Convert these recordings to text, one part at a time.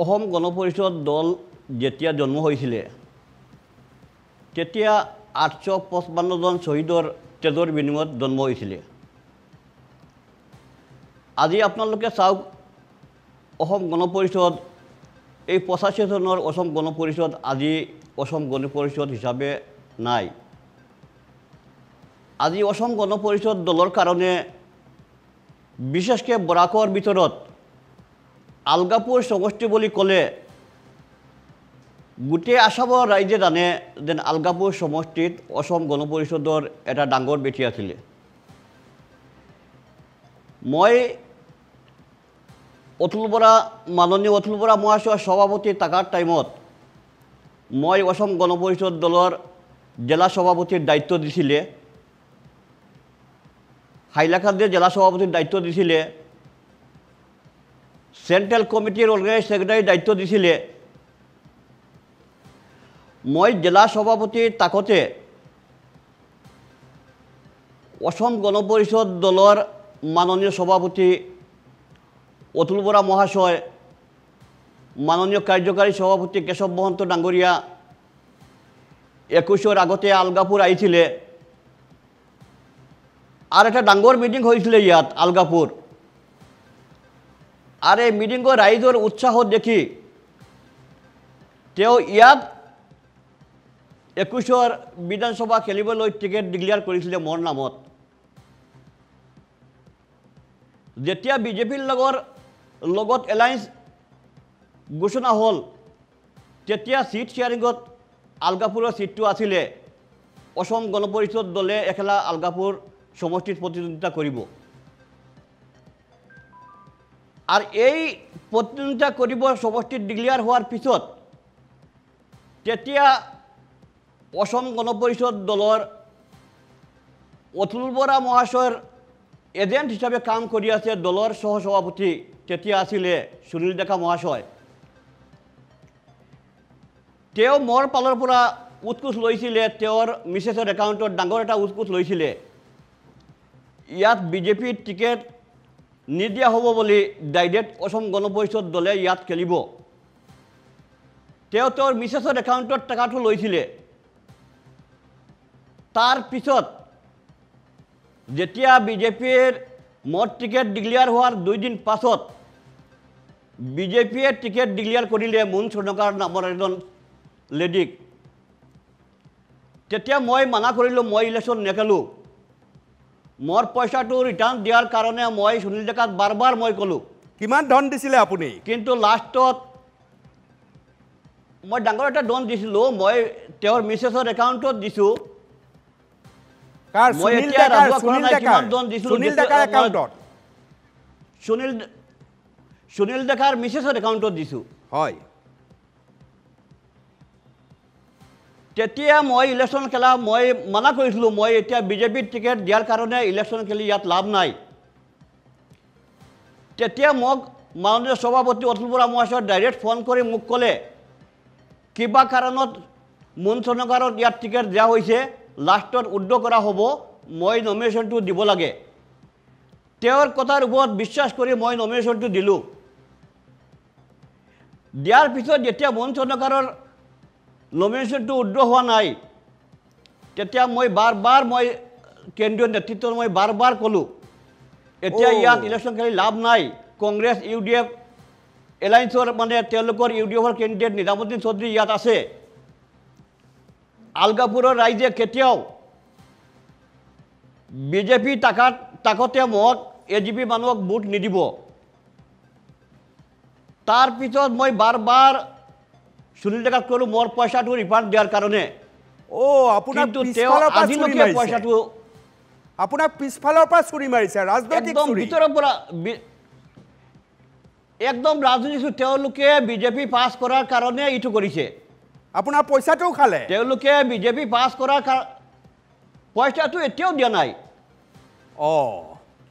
অসম গণ পৰিষদ দল যেতিয়া জন্ম হৈছিলে তেতিয়া 855 জন শহীদৰ তেজৰ বিনিময়ত জন্ম হৈছিলে। আজি আপোনালোকে চাওক অসম গণ পৰিষদ এই 85 চনৰ অসম গণ পৰিষদ আজি অসম গণ পৰিষদ হিচাপে নাই। আজি অসম গণ পৰিষদ দলৰ কাৰণে বিশেষকৈ বৰাকৰ ভিতৰত আলগাপুৰ সমষ্টি বুলি ক'লে গোটেই আসামৰ ৰাইজে জানে যে আলগাপুৰ সমষ্টিত অসম গণ পৰিষদৰ এটা ডাঙৰ বেটি আছিলে। মই মাননীয় অতুল বৰা মহাশয়ৰ সভাপতি থকাৰ টাইমত মই অসম গণ পৰিষদ দলৰ জিলা সভাপতিৰ দায়িত্ব দিছিলে। হাইলাকান্দিৰ জিলা সভাপতিৰ দায়িত্ব দিছিলে, চেন্ট্ৰেল কমিটিৰ অৰ্গেনাইজ সেক্ৰেটাৰীৰ দায়িত্ব দিছিলে। মই জিলা সভাপতি থাকোঁতে অসম গণ পৰিষদ দলৰ মাননীয় সভাপতি অতুল বৰা মহাশয়, মাননীয় কাৰ্যকাৰী সভাপতি কেশৱ মহন্ত ডাঙৰীয়া 21 আগতে আলগাপুৰ আহিছিলে আৰু এটা ডাঙৰ মিটিং হৈছিলে ইয়াত আলগাপুৰ। আৰু এই মিটিঙৰ ৰাইজৰ উৎসাহ দেখি তেওঁ ইয়াত 21 বিধানসভা খেলিবলৈ টিকেট ডিক্লেয়াৰ কৰিছিলে মোৰ নামত। যেতিয়া বিজেপিৰ লগত এলায়েন্স ঘোষণা হ'ল তেতিয়া সিট শ্বেয়াৰিঙত আলগাপুৰৰ সিটটো আছিলে। অসম গণ পৰিষদ দলে একেলা আলগাপুৰ সমষ্টিত প্ৰতিদ্বন্দ্বিতা কৰিব আৰু এই প্ৰতিদ্বন্দ্বিতা কৰিব সমষ্টিত ডিক্লেয়াৰ হোৱাৰ পিছত তেতিয়া অসম গণ পৰিষদ দলৰ অতুল বৰা মহাশয়ৰ এজেণ্ট হিচাপে কাম কৰি আছে দলৰ সহসভাপতি তেতিয়া আছিলে সুনীল ডেকা মহাশয়। তেওঁ মোৰ পালৰ পৰা উৎকোচ লৈছিলে, তেওঁৰ মিছেছৰ একাউণ্টত ডাঙৰ এটা উৎকোচ লৈছিলে। ইয়াত বিজেপিৰ টিকেট নিদিয়া হ'ব বুলি ডাইৰেক্ট অসম গণ পৰিষদ দলে ইয়াত খেলিব। তেওঁ তেওঁৰ মিছেছৰ একাউণ্টত টকাটো লৈছিলে। তাৰ পিছত যেতিয়া বিজেপিৰ মোৰ টিকেট ডিক্লেয়াৰ হোৱাৰ 2 দিন পাছত বিজেপিয়ে টিকেট ডিক্লেয়াৰ কৰিলে মুন স্বৰ্ণকাৰ নামৰ এজন লেডিক। তেতিয়া মই মানা কৰিলোঁ, মই ইলেকশ্যন নেখেলোঁ। মোৰ পইচাটো ৰিটাৰ্ণ দিয়াৰ কাৰণে মই সুনীল ডেকাক বাৰ মই ক'লোঁ। কিমান ধন দিছিলে আপুনি? কিন্তু লাষ্টত মই ডাঙৰ এটা ধন দিছিলোঁ, মই তেওঁৰ মিছেছৰ একাউণ্টত দিছোঁ। সুনীল ডেকাৰ মিছেছৰ একাউণ্টত দিছোঁ। হয়, তেতিয়া মই ইলেকশ্যন খেলা মই মানা কৰিছিলোঁ, মই এতিয়া বিজেপিৰ টিকেট দিয়াৰ কাৰণে ইলেকশ্যন খেলি ইয়াত লাভ নাই। তেতিয়া মোক মাননীয় সভাপতি অতুল বৰা মহাশয় ডাইৰেক্ট ফোন কৰি মোক ক'লে, কিবা কাৰণত মুন স্বৰ্ণকাৰত ইয়াত টিকেট দিয়া হৈছে, লাষ্টত উদ্ধ কৰা হ'ব, মই নমিনেশ্যনটো দিব লাগে। তেওঁৰ কথাৰ ওপৰত বিশ্বাস কৰি মই নমিনেশ্যনটো দিলোঁ। দিয়াৰ পিছত যেতিয়া মুন স্বৰ্ণকাৰৰ নমিনেশ্যনটো উদ্ধ হোৱা নাই তেতিয়া মই বাৰ মই কেন্দ্ৰীয় নেতৃত্বত মই বাৰ ক'লোঁ, এতিয়া ইয়াত ইলেকশ্যন খেলি লাভ নাই। কংগ্ৰেছ UDF এলায়েন্সৰ মানে তেওঁলোকৰ UDFৰ কেণ্ডিডেট নিজামুদ্দিন চৌধুৰী ইয়াত আছে। আলগাপুৰৰ ৰাইজে কেতিয়াও বিজেপি তাকতে মোক AGP মানুহক ভোট নিদিব। তাৰপিছত মই বাৰ সুনীল ডেকাক ক'লোঁ মোৰ পইচাটো ৰিফাণ্ড দিয়াৰ কাৰণে। আপোনাক পিছফালৰ পৰা চুৰি মাৰিছে, ৰাজনৈতিক একদম ভিতৰৰ পৰা একদম ৰাজনীতি। তেওঁলোকে বিজেপি পাছ কৰাৰ কাৰণে এইটো কৰিছে। আপোনাৰ পইচাটোও খালে। তেওঁলোকে বিজেপি পাছ কৰাৰ পইচাটো এতিয়াও দিয়া নাই।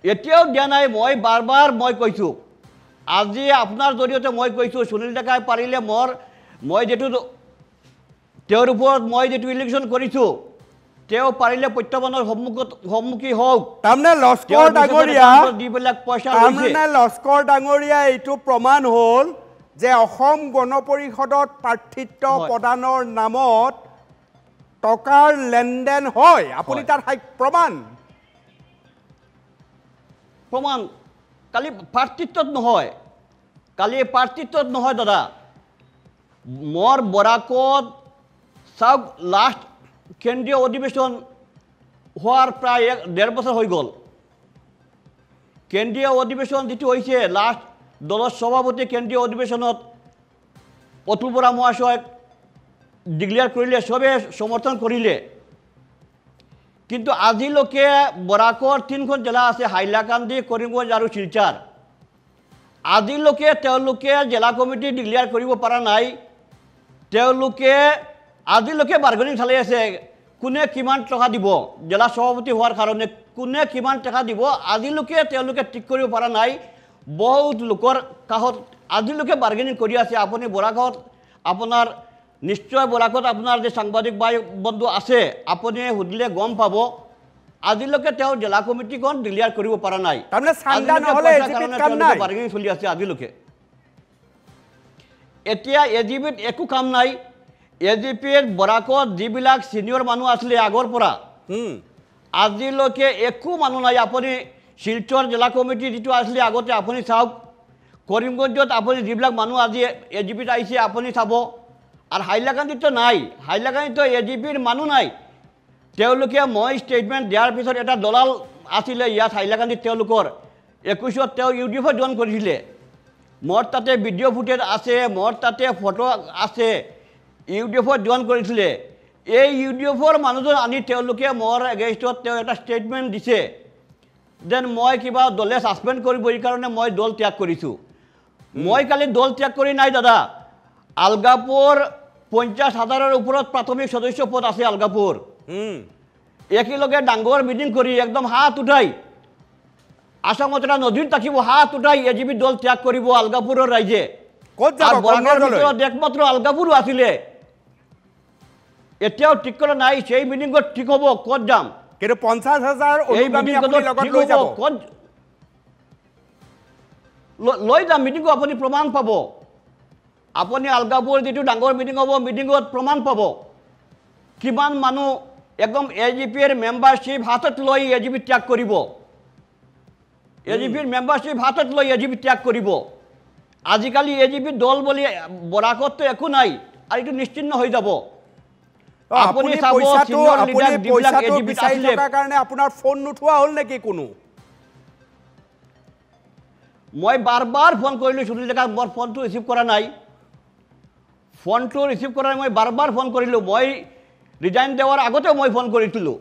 এতিয়াও দিয়া নাই। মই বাৰ মই কৈছোঁ, আজি আপোনাৰ জৰিয়তে মই কৈছোঁ, সুনীল ডেকাই পাৰিলে মই যেটো তেওঁৰ ওপৰত মই যেটো ইলেকশ্যন কৰিছোঁ তেওঁ পাৰিলে প্ৰত্যাহ্বানৰ সন্মুখী হওক। তাৰমানে লস্কৰ ডাঙৰীয়া এইটো প্ৰমাণ হ'ল যে অসম গণ পৰিষদত প্ৰাৰ্থিত্ব হয়। প্ৰদানৰ নামত টকাৰ লেনদেন হয় আপুনি হয়। তাৰ প্ৰমাণ প্ৰমাণ কালি প্ৰাৰ্থিত্বত নহয় দাদা মোৰ বৰাকত চাওক লাষ্ট কেন্দ্ৰীয় অধিৱেশন হোৱাৰ প্ৰায় 1.5 বছৰ হৈ গ'ল কেন্দ্ৰীয় অধিৱেশন যিটো হৈছে লাষ্ট দলৰ সভাপতি কেন্দ্ৰীয় অধিৱেশনত অতুল বৰা মহাশয়ক ডিক্লেয়াৰ কৰিলে সবে সমৰ্থন কৰিলে কিন্তু আজিলৈকে বৰাকৰ 3খন জিলা আছে হাইলাকান্দি কৰিমগঞ্জ আৰু শিলচৰ আজিলৈকে তেওঁলোকে জিলা কমিটি ডিক্লেয়াৰ কৰিব পৰা নাই তেওঁলোকে আজিলৈকে বাৰ্গেনিং চলাই আছে কোনে কিমান টকা দিব জিলা সভাপতি হোৱাৰ কাৰণে কোনে কিমান টকা দিব আজিলৈকে তেওঁলোকে ঠিক কৰিব পৰা নাই বহুত লোকৰ কাহত আজিলৈকে বাৰ্গেনিং কৰি আছে আপুনি বৰাকত আপোনাৰ নিশ্চয় বৰাকত আপোনাৰ যে সাংবাদিক ভাই বন্ধু আছে আপুনি সুধিলে গম পাব আজিলৈকে তেওঁ জিলা কমিটিখন ডিক্লেয়াৰ কৰিব পৰা নাই তাৰমানে চান্দা নহলে এজিপিত কাম নাই বাৰ্গেনিং চলি আছে আজিলৈকে এতিয়া এজিপিত একো কাম নাই এজিপিৰ বৰাকত যিবিলাক সিনিয়ৰ মানুহ আছিলে আগৰ পৰা আজিলৈকে একো মানুহ নাই আপুনি শিলচৰ জিলা কমিটি যিটো আছিলে আগতে আপুনি চাওক কৰিমগঞ্জত আপুনি যিবিলাক মানুহ আজি এজিপিত আহিছে আপুনি চাব আৰু হাইলাকান্দিতো নাই হাইলাকান্দিতো এজিপিৰ মানুহ নাই তেওঁলোকে মই ষ্টেটমেণ্ট দিয়াৰ পিছত এটা দলাল আছিলে ইয়াত হাইলাকান্দিত তেওঁলোকৰ 21ত তেওঁ ইউডিএফত জইন কৰিছিলে মোৰ তাতে ভিডিঅ' ফুটেজ আছে মোৰ তাতে ফটো আছে ইউডিএফত জইন কৰিছিলে এই ইউডিএফৰ মানুহজন আনি তেওঁলোকে মোৰ এগেইনষ্টত তেওঁ এটা ষ্টেটমেণ্ট দিছে দেন মই কিবা দলে ছাছপেণ্ড কৰিব এই কাৰণে মই দল ত্যাগ কৰিছোঁ মই কালি দল ত্যাগ কৰি নাই দাদা আলগাপুৰ 50,000ৰ ওপৰত প্ৰাথমিক সদস্য পদ আছে আলগাপুৰ একেলগে ডাঙৰ মিটিং কৰি একদম হাত উঠাই আসামত এটা নদীত থাকিব হাত উঠাই এজিপি দল ত্যাগ কৰিব আলগাপুৰৰ ৰাইজে ক'ত যাব ভিতৰত একমাত্ৰ আলগাপুৰো আছিলে এতিয়াও ঠিক কৰা নাই সেই মিটিঙত ঠিক হ'ব ক'ত যাম কিন্তু 50,000 এই অনুগামী আপুনি লগত ঠিক লৈ যাব হ'ব ক'ত লৈ যাম মিটিঙত আপুনি প্ৰমাণ পাব আপুনি আলগাপুৰ যিটো ডাঙৰ মিটিং হ'ব মিটিঙত প্ৰমাণ পাব কিমান মানুহ একদম এজিপিৰ মেম্বাৰশ্বিপ হাতত লৈ এজিপি ত্যাগ কৰিব এজিপিৰ মেম্বাৰশ্বিপ হাতত লৈ এজিপি ত্যাগ কৰিব আজিকালি এজিপি দল বুলি বৰাকততো একো নাই আৰু এইটো নিশ্চিন্ন হৈ যাব আপুনি পইচাটো বিচাৰি থকাৰ কাৰণে আপোনাৰ ফোন নুঠোৱা হ'ল নেকি কোনো মই বাৰ ফোন কৰিলোঁ সুনীল ডেকা মোৰ ফোনটো ৰিচিভ কৰা নাই ফোনটো ৰিচিভ কৰা নাই মই বাৰ ফোন কৰিলোঁ মই ৰিজাইন দেৱাৰ আগতে মই ফোন কৰিছিলোঁ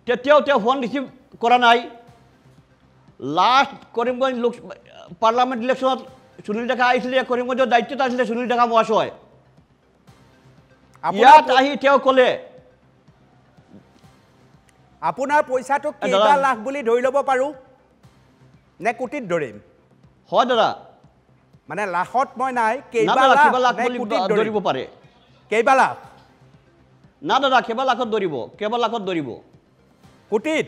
তেতিয়াও তেওঁ ফোন ৰিচিভ কৰা নাই লাষ্ট কৰিমগঞ্জ লোক পাৰ্লামেণ্ট ইলেকশ্যনত সুনীল ডেকা আহিছিলে কৰিমগঞ্জৰ দায়িত্বত আছিলে সুনীল ডেকা মহাশয় ইয়াত আহি তেওঁ ক'লে আপোনাৰ পইচাটো কেইবা লাখ বুলি ধৰি ল'ব পাৰোঁ নে কোটিত ধৰিম হয় দাদা মানে লাখত মই নাই কেইবা লাখ বুলি ধৰিব পাৰে কেইবা লাখ না দাদা কেইবা লাখত ধৰিব কোটিত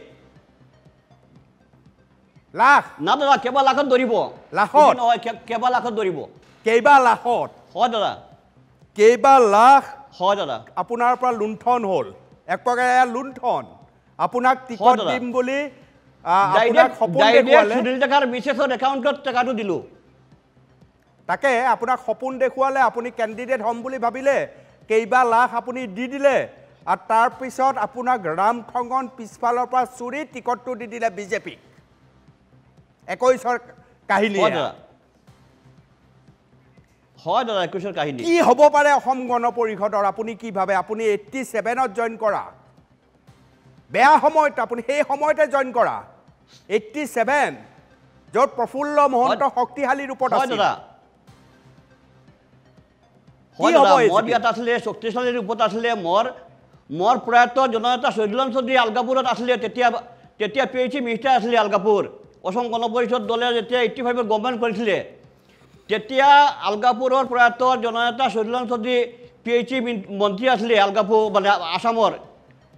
লাখ না দাদা কেইবা লাখত ধৰিব লাখত নহয় কেইবা লাখত ধৰিব কেইবা লাখত হয় দাদা কেইবা লাখ হয় দাদা আপোনাৰ পৰা লুণ্ঠন হ'ল এক প্ৰকাৰে লুণ্ঠন আপোনাক টিকট দিম বুলি আপোনাক সপোন দেখুৱালে সুনীল ডেকাৰ মিছেছৰ একাউণ্টত টকাটো দিলোঁ তাকে আপোনাক সপোন দেখুৱালে আপুনি কেণ্ডিডেট হ'ম বুলি ভাবিলে কেইবা লাখ আপুনি দি দিলে আৰু তাৰপিছত আপোনাক ৰামঠগন পিছফালৰ পৰা চুৰি টিকটটো দি দিলে বিজেপিক 21ৰ কাহিনী হয় দাদা 21ৰ কাহিনী কি হ'ব পাৰে অসম গণ পৰিষদৰ আপুনি কি ভাবে আপুনি 87ত জইন কৰা বেয়া সময়ত আপুনি সেই সময়তে জইন কৰা 87 য'ত প্ৰফুল্ল মহন্ত শক্তিশালী ৰূপত আছিল মোৰ ইয়াত আছিলে শক্তিশালী ৰূপত আছিলে মোৰ প্ৰয়াত জননেতা শহীদুল্লাহ চৌধুৰী আলগাপুৰত আছিলে তেতিয়া PhD মিনিষ্টাৰ আছিলে আলগাপুৰ অসম গণ পৰিষদ দলে যেতিয়া 85ত গভৰ্ণমেণ্ট কৰিছিলে তেতিয়া আলগাপুৰৰ প্ৰয়াত জননেতা শহীদুল্লাহ চৌধুৰী PhD মন্ত্ৰী আছিলে আলগাপুৰ মানে আসামৰ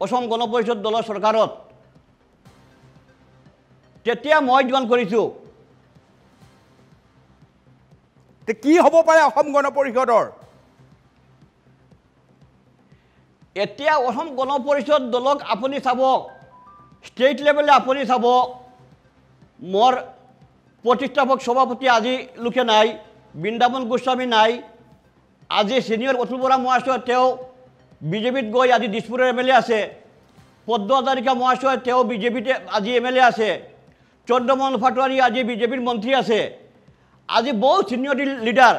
অসম গণ পৰিষদ দলৰ চৰকাৰত তেতিয়া মই জইন কৰিছোঁ কি হ'ব পাৰে অসম গণ পৰিষদৰ এতিয়া অসম গণ পৰিষদ দলক আপুনি চাব ষ্টেট লেভেলে আপুনি চাব মোৰ প্ৰতিষ্ঠাপক সভাপতি আজি লোকে নাই বৃন্দাবন গোস্বামী নাই আজি সিনিয়ৰ অতুল বৰা মহাশয় তেওঁ বিজেপিত গৈ আজি দিছপুৰৰ এমএলএ আছে পদ্ম হাজাৰিকা মহাশয় তেওঁ বিজেপিতে আজি এমএলএ আছে চন্দ্ৰমোহন পাটোৱাৰী আজি বিজেপিৰ মন্ত্ৰী আছে আজি বহু সিনিয়ৰ লিডাৰ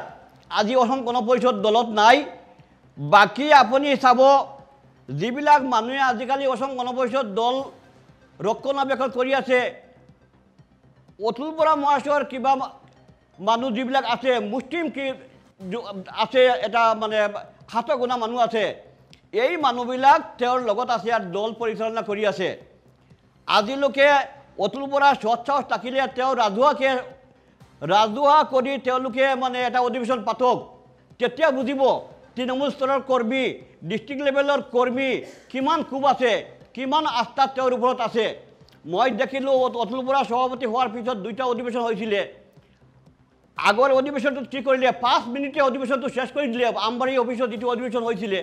আজি অসম গণ পৰিষদ দলত নাই বাকী আপুনি চাব যিবিলাক মানুহে আজিকালি অসম গণ পৰিষদ দল ৰক্ষণাবেক্ষণ কৰি আছে অতুল বৰা মহাশয়ৰ কিবা মানুহ যিবিলাক আছে মুছলিম কি আছে এটা মানে খাতগুণা মানুহ আছে এই মানুহবিলাক তেওঁৰ লগত আছে আৰু দল পৰিচালনা কৰি আছে আজিলৈকে অতুল বৰা সৎসাহস থাকিলে তেওঁ ৰাজহুৱা কৰি তেওঁলোকে মানে এটা অধিৱেশন পাতক তেতিয়া বুজিব তৃণমূল স্তৰৰ কৰ্মী ডিষ্ট্ৰিক্ট লেভেলৰ কৰ্মী কিমান খুব আছে কিমান আস্থা তেওঁৰ ওপৰত আছে মই দেখিলোঁ অতুল বৰা সভাপতি হোৱাৰ পিছত দুইটা অধিৱেশন হৈছিলে আগৰ অধিৱেশনটো কি কৰিলে 5 মিনিটে অধিৱেশনটো শেষ কৰি দিলে আমবাৰী অফিচত যিটো অধিৱেশন হৈছিলে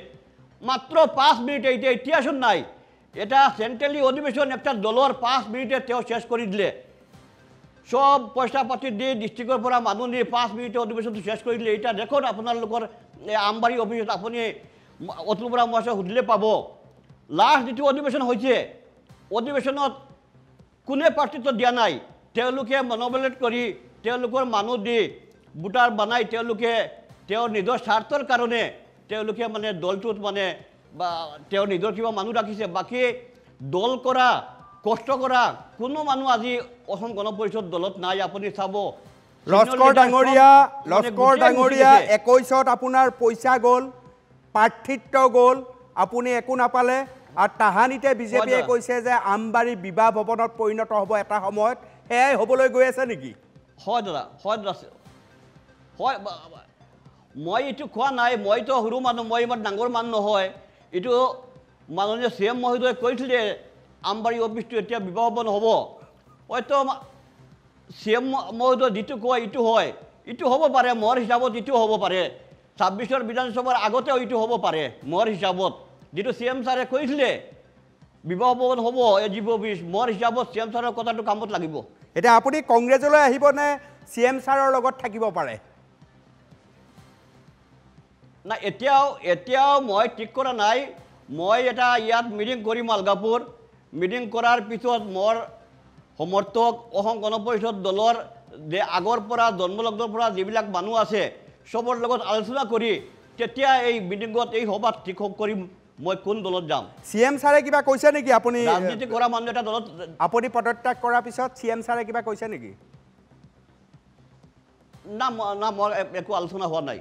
মাত্ৰ 5 মিনিটে এতিয়া ইতিহাসত নাই এটা চেণ্ট্ৰেলি অধিৱেশন একটা দলৰ 5 মিনিটে তেওঁ শেষ কৰি দিলে সব পইচা পাতি দি ডিষ্ট্ৰিক্টৰ পৰা মানুহ নি 5 মিনিটে অধিৱেশনটো শেষ কৰি দিলে এটা দেখোন আপোনালোকৰ আমবাৰী অফিচত আপুনি অতুল বৰা মহাশয় সুধিলে পাব লাষ্ট যিটো অধিৱেশন হৈছে অধিৱেশনত কোনে পাৰ্টিত্ব দিয়া নাই তেওঁলোকে মনোবলেট কৰি তেওঁলোকৰ মানুহ দি বুটাৰ বনাই তেওঁলোকে তেওঁৰ নিজৰ স্বাৰ্থৰ কাৰণে তেওঁলোকে মানে দলটোত মানে বা তেওঁৰ নিজৰ কিবা মানুহ ৰাখিছে বাকী দল কৰা কষ্ট কৰা কোনো মানুহ আজি অসম গণ পৰিষদ দলত নাই আপুনি চাব লস্কৰ ডাঙৰীয়া 21ত আপোনাৰ পইচা গ'ল প্ৰাৰ্থিত্ব গ'ল আপুনি একো নাপালে আৰু তাহানিতে বিজেপিয়ে কৈছে যে আমবাৰী বিবাহ ভৱনত পৰিণত হ'ব এটা সময়ত সেয়াই হ'বলৈ গৈ আছে নেকি হয় দাদা হয় মই এইটো কোৱা নাই মইতো সৰু মানুহ মই ইমান ডাঙৰ মানুহ নহয় এইটো মাননীয় CM মহোদয়ে কৈছিলে আমবাৰী অফিচটো এতিয়া বিবাহ ভৱন হ'ব হয়তো CM মহোদয় যিটো কয় এইটো হয় এইটো হ'ব পাৰে মোৰ হিচাপত এইটো হ'ব পাৰে 26ৰ বিধানসভাৰ আগতে এইটো হ'ব পাৰে মোৰ হিচাপত যেটো CM ছাৰে কৈছিলে বিবাহ ভৱন হ'ব এজিব অফিচ মোৰ হিচাপত CM ছাৰৰ কথাটো কামত লাগিব এটা আপুনি কংগ্ৰেছলৈ আহিব নে CM ছাৰৰ লগত থাকিব পাৰে না এতিয়াও মই ঠিক কৰা নাই মই এটা ইয়াত মিটিং কৰিম আলগাপুৰ মিটিং কৰাৰ পিছত মোৰ সমৰ্থক অসম গণ পৰিষদ দলৰ যে আগৰ পৰা জন্মলগ্নৰ পৰা যিবিলাক মানুহ আছে সবৰ লগত আলোচনা কৰি তেতিয়া এই মিটিংত এই সভাত ঠিক কৰিম মই কোন দলত যাম CM ছাৰে কিবা কৈছে নেকি আপুনি ৰাজনীতি কৰা মানুহ এটা দলত আপুনি পদত্যাগ কৰাৰ পিছত CM ছাৰে কিবা কৈছে নেকি না মোৰ একো আলোচনা হোৱা নাই